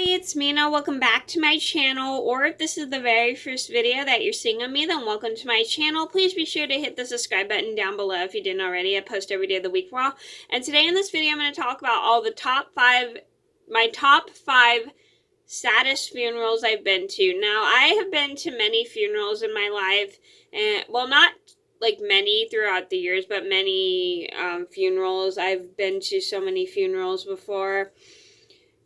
everybody, it's Mena. Welcome back to my channel, or if this is the very first video that you're seeing of me, then welcome to my channel. Please be sure to hit the subscribe button down below if you didn't already. I post every day of the week for all. And today in this video, I'm going to talk about all the my top five saddest funerals I've been to. Now, I have been to many funerals in my life, and well, not like many throughout the years, but many funerals. I've been to so many funerals before.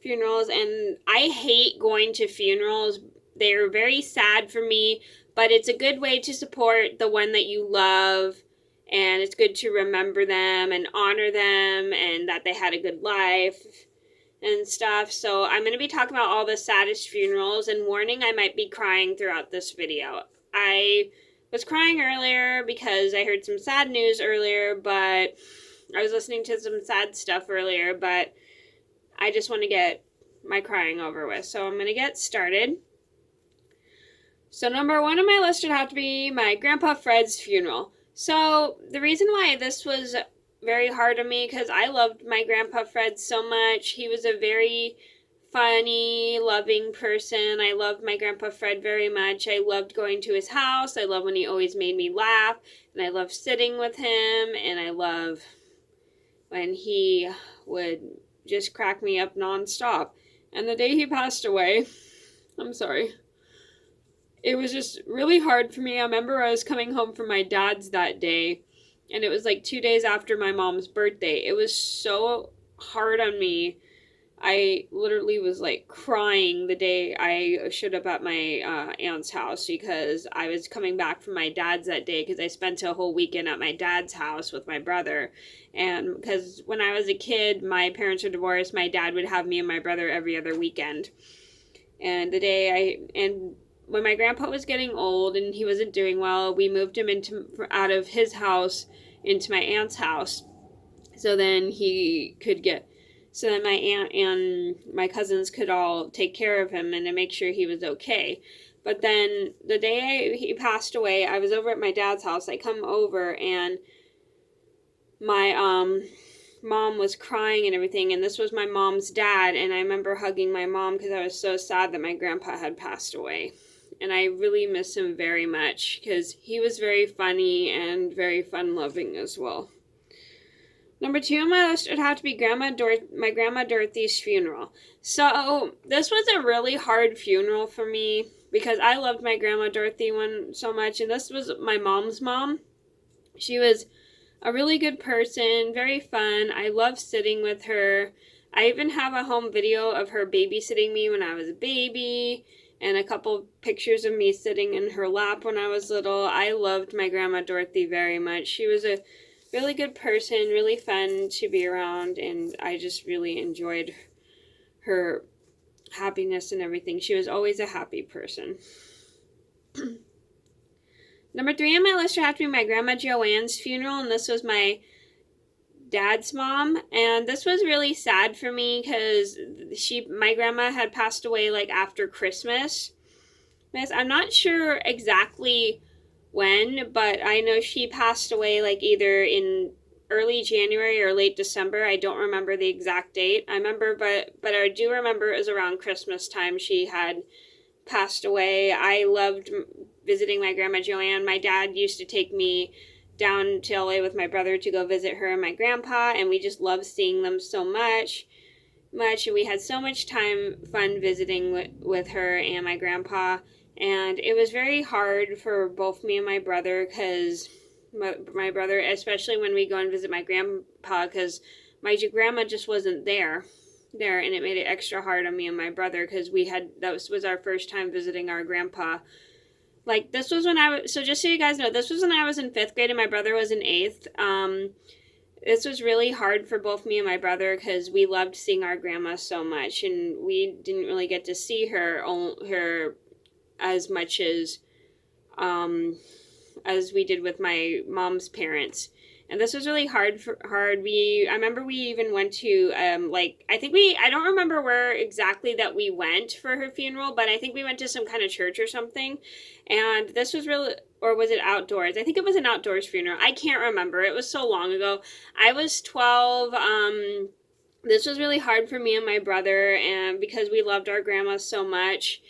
And I hate going to funerals. They're very sad for me, but it's a good way to support the one that you love, and it's good to remember them and honor them and that they had a good life and stuff. So I'm going to be talking about all the saddest funerals, and warning, I might be crying throughout this video. I was crying earlier because I heard some sad news earlier, but I was listening to some sad stuff earlier, but I just want to get my crying over with. So I'm going to get started. So number one on my list would have to be my Grandpa Fred's funeral. So the reason why this was very hard on me, because I loved my Grandpa Fred so much. He was a very funny, loving person. I loved my Grandpa Fred very much. I loved going to his house. I loved when he always made me laugh. And I loved sitting with him. And I love when he would just crack me up nonstop. And the day he passed away, I'm sorry, it was just really hard for me. I remember I was coming home from my dad's that day, and it was like 2 days after my mom's birthday. It was so hard on me. I literally was like crying the day I showed up at my aunt's house, because I was coming back from my dad's that day, because I spent a whole weekend at my dad's house with my brother. And because when I was a kid, my parents were divorced, my dad would have me and my brother every other weekend. And when my grandpa was getting old and he wasn't doing well, we moved him out of his house into my aunt's house. So then my aunt and my cousins could all take care of him and to make sure he was okay. But then the day he passed away, I was over at my dad's house. I come over and my mom was crying and everything, and this was my mom's dad, and I remember hugging my mom because I was so sad that my grandpa had passed away. And I really miss him very much because he was very funny and very fun-loving as well. Number two on my list would have to be my Grandma Dorothy's funeral. So this was a really hard funeral for me because I loved my Grandma Dorothy one so much, and this was my mom's mom. She was a really good person, very fun. I loved sitting with her. I even have a home video of her babysitting me when I was a baby, and a couple pictures of me sitting in her lap when I was little. I loved my Grandma Dorothy very much. She was a really good person, really fun to be around, and I just really enjoyed her happiness and everything. She was always a happy person. Number three on my list would have to be my Grandma Joanne's funeral, and this was my dad's mom. And this was really sad for me because my grandma had passed away like after Christmas. I'm not sure exactly when, but I know she passed away like either in early January or late December. I don't remember the exact date. I remember, but I do remember it was around Christmas time she had passed away. I loved visiting my Grandma Joanne. My dad used to take me down to LA with my brother to go visit her and my grandpa, and we just loved seeing them so much, and we had so much fun visiting with her and my grandpa. And it was very hard for both me and my brother, because my brother, especially when we go and visit my grandpa, because my grandma just wasn't there, and it made it extra hard on me and my brother, because that was our first time visiting our grandpa. Like, this was when so just so you guys know, this was when I was in 5th grade and my brother was in 8th. This was really hard for both me and my brother because we loved seeing our grandma so much, and we didn't really get to see her as much as we did with my mom's parents. And this was really hard. I remember we even went to, I don't remember where exactly that we went for her funeral, but I think we went to some kind of church or something. And this was really, or was it outdoors? I think it was an outdoors funeral. I can't remember. It was so long ago. I was 12. this was really hard for me and my brother, and because we loved our grandma so much.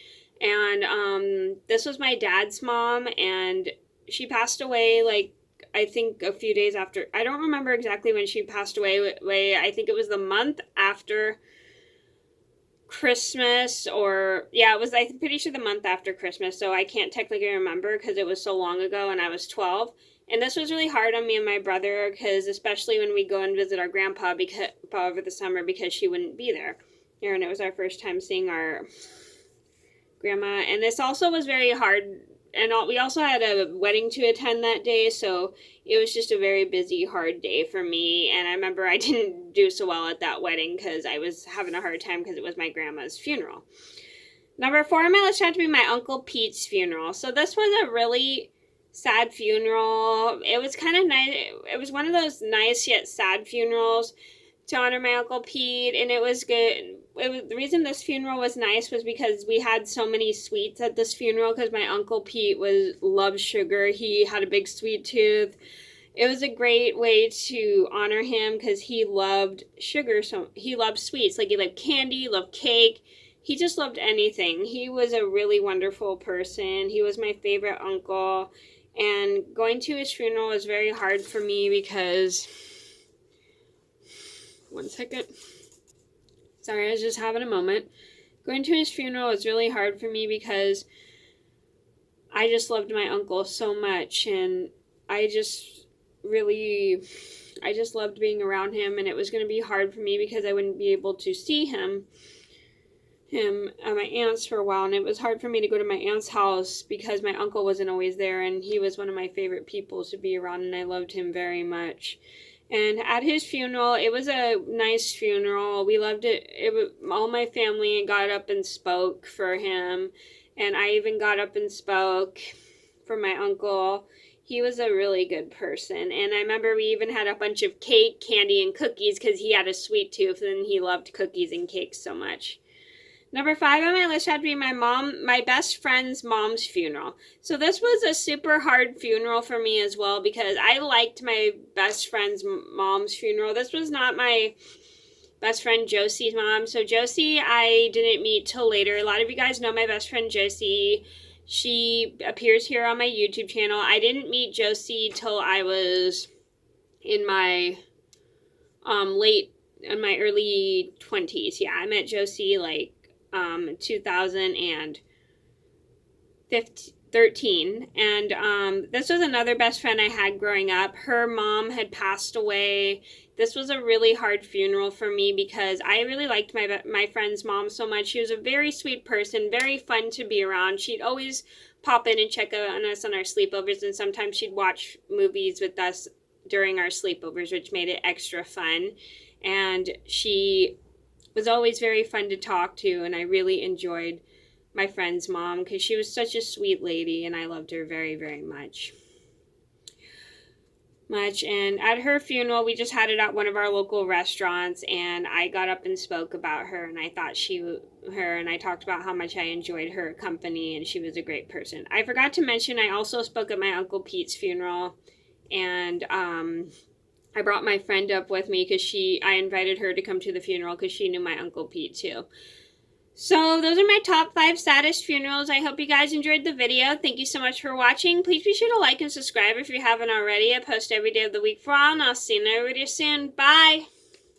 And this was my dad's mom, and she passed away, like, I think a few days after. I don't remember exactly when she passed away. I think it was the month after Christmas, or yeah, it was, I'm pretty sure, the month after Christmas, so I can't technically remember because it was so long ago and I was 12. And this was really hard on me and my brother, because especially when we go and visit our grandpa over the summer, because she wouldn't be there. And it was our first time seeing our grandma. And this also was very hard, and we also had a wedding to attend that day, so it was just a very busy, hard day for me. And I remember I didn't do so well at that wedding because I was having a hard time because it was my grandma's funeral. Number 4 on my list had to be my Uncle Pete's funeral. So this was a really sad funeral. It was kind of nice. It was one of those nice yet sad funerals to honor my Uncle Pete, and it was good. The reason this funeral was nice was because we had so many sweets at this funeral, because my Uncle Pete loved sugar. He had a big sweet tooth. It was a great way to honor him because he loved sugar. So he loved sweets. Like, he loved candy, loved cake. He just loved anything. He was a really wonderful person. He was my favorite uncle. And going to his funeral was very hard for me because... One second. Sorry, I was just having a moment. Going to his funeral was really hard for me because I just loved my uncle so much, and I just loved being around him, and it was going to be hard for me because I wouldn't be able to see him at my aunt's for a while, and it was hard for me to go to my aunt's house because my uncle wasn't always there, and he was one of my favorite people to be around, and I loved him very much. And at his funeral, it was a nice funeral. We loved it. All my family got up and spoke for him, and I even got up and spoke for my uncle. He was a really good person, and I remember we even had a bunch of cake, candy, and cookies because he had a sweet tooth, and he loved cookies and cakes so much. Number 5 on my list had to be my best friend's mom's funeral. So this was a super hard funeral for me as well because I liked my best friend's mom's funeral. This was not my best friend Josie's mom. So Josie, I didn't meet till later. A lot of you guys know my best friend Josie. She appears here on my YouTube channel. I didn't meet Josie till I was in my early 20s. Yeah, I met Josie like 2013, and this was another best friend I had growing up. Her mom had passed away. This was a really hard funeral for me because I really liked my friend's mom so much. She was a very sweet person, very fun to be around. She'd always pop in and check on us on our sleepovers, and sometimes she'd watch movies with us during our sleepovers, which made it extra fun. And she was always very fun to talk to, and I really enjoyed my friend's mom because she was such a sweet lady, and I loved her very, very much. And at her funeral, we just had it at one of our local restaurants, and I got up and spoke about her, and I thought and I talked about how much I enjoyed her company, and she was a great person. I forgot to mention, I also spoke at my Uncle Pete's funeral, and I brought my friend up with me because I invited her to come to the funeral because she knew my Uncle Pete too. So those are my top 5 saddest funerals. I hope you guys enjoyed the video. Thank you so much for watching. Please be sure to like and subscribe if you haven't already. I post every day of the week for all, and I'll see you in another video soon. Bye!